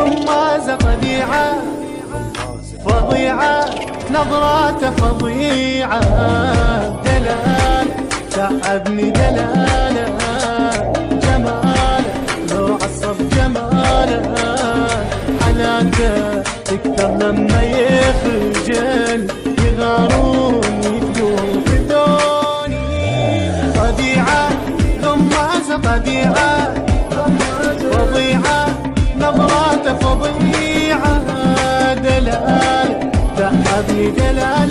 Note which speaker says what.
Speaker 1: غمازة فظيعة فظيعة، نظراته فظيعة، دلال تعبني دلاله، جماله لو عصب جماله، حالاته تكثر لما يخجل، يغارون يفدون فدوني. فظيعة غمازة فظيعة فظيعة، نظراته فظيعة، دلال تعبني دلال.